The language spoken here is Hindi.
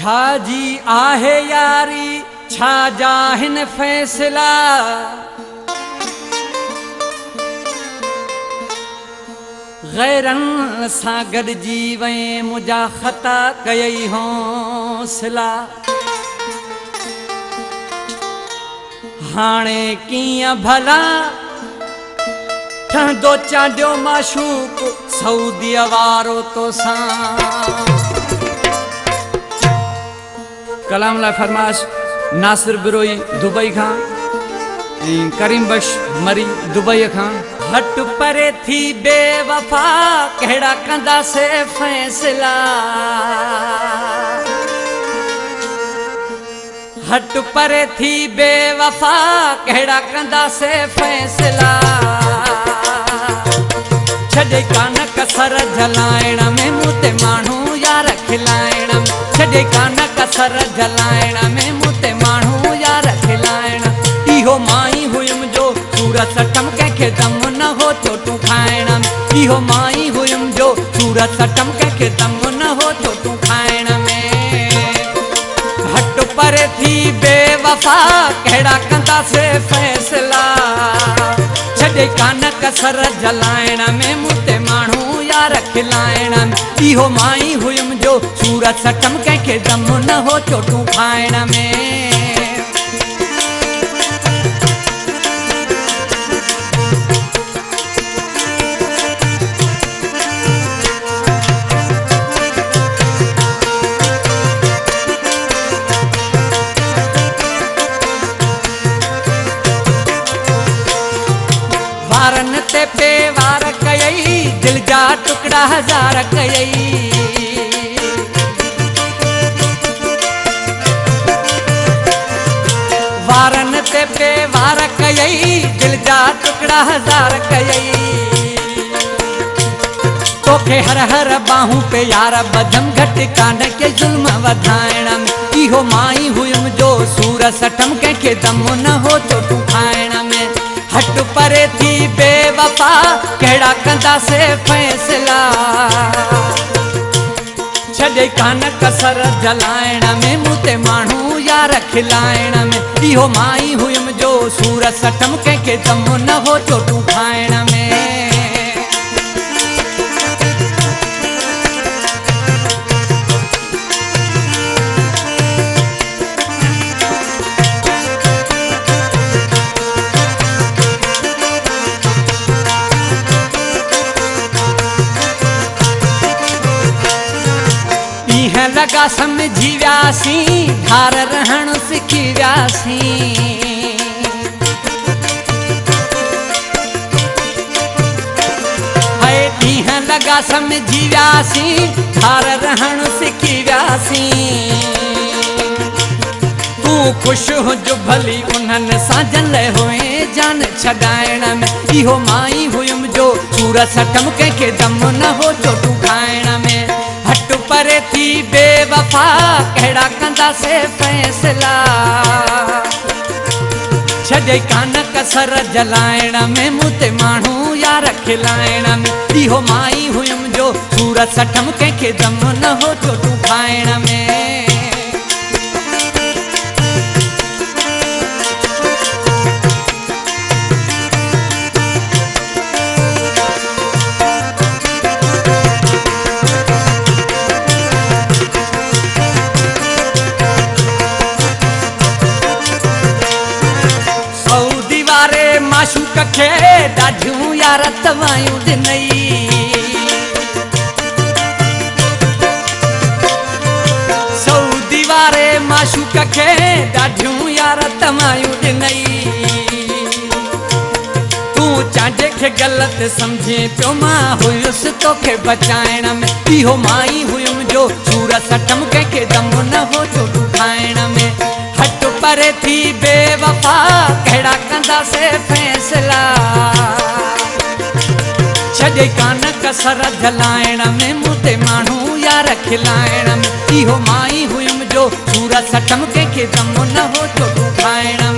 छाजी आहे यारी छा जाहिन फैसला गैरन सां गॾिजी वई मुंहिंजा ख़ता कयई हौसला हाणे कीअं भला ठहंदो चांडियो माशूक सऊदीअ वारो तोसां। कलाम ला फरमाश नासिर बिरोई दुबई खां करीम बख्श मरी दुबई खां। हट परे थी बेवफा कहिड़ा कंदासे फैसला हट परे थी बेवफा कहिड़ा कंदासे फैसला छॾे कान कसर जलाइण में मूं ते माण्हू यार खिलाइण छॾे कान कसर जलाइण में मूं ते माण्हू यार खिलाइण इहो माई हुयमि जो सूरत सटम कंहिंखे दम न हो चोटूं खाइण इहो माई हुयमि जो सूरत सटम कंहिंखे दम न हो चोटूं खाइण में। हट परे थी बेवफा कहिड़ा कंदासे फैसला छॾे कान कसर जलाइण में मूं ते माण्हू यार खिलाइण इहो माई हुयमि जो सूरत सटम कंहिंखे दम न हो चोटूं खाइण में। वारन ते पे वार कयई दिल जा टुकड़ा हजार कयई वारन ते पे वार कयई दिल जा टुकड़ा हजार कयई तोखे हर हर बाहूं पे यार बदम घट कान के जुल्म वधाइण इहो माई हुयमि जो सूरत सटम कंहिंखे दम न हो चोटूं खाइण में। हट परे थी बेवफा कहिड़ा कंदासे फैसला छॾे कान कसर जलाइण में मूं ते माण्हू यार खिलाइण में इहो माई हुयमि जो सूरत सटम कंहिंखे दम न हो चोटूं खाइण में। लगा समझी व्यासी धार रहण सिखी व्यासी है ॾींहं लगा समझी व्यासी धार रहण सिखी व्यासी तूं ख़ुशि हुज भली उन्हनि सां जल हुए जान छॾाइण में इहो माई हुयमि जो सूरत सटम कंहिंखे दम न हो चोटूं खाइण में। हट परे थी बेवफा कहिड़ा कंदासे फैसला छॾे कान कसर जलाइण में मूं ते माण्हू यार खिलाइण इहो माई हुयमि जो सूरत सटम कंहिंखे दम न हो चोटूं खाइण में। माशूक खे ॾाढियूं यार तवायूं ॾिनई सऊदी वारे माशूक खे ॾाढियूं यार तवायूं ॾिनई तूं चांडे खे ग़लति सम्झे पियो मां हुयुसि तोखे बचाइण में इहो माई हुयमि जो सूरत सटम कंहिंखे दम न हो चोटूं खाइण में। हट परे थी बेवफा कहिड़ा कंदासे फैसला छॾे कान कसर जलाइण में मूं ते माण्हू यार खिलाइण में इहो माई हुयमि जो सूरत सटम कंहिंखे दम न हो चोटूं खाइण में।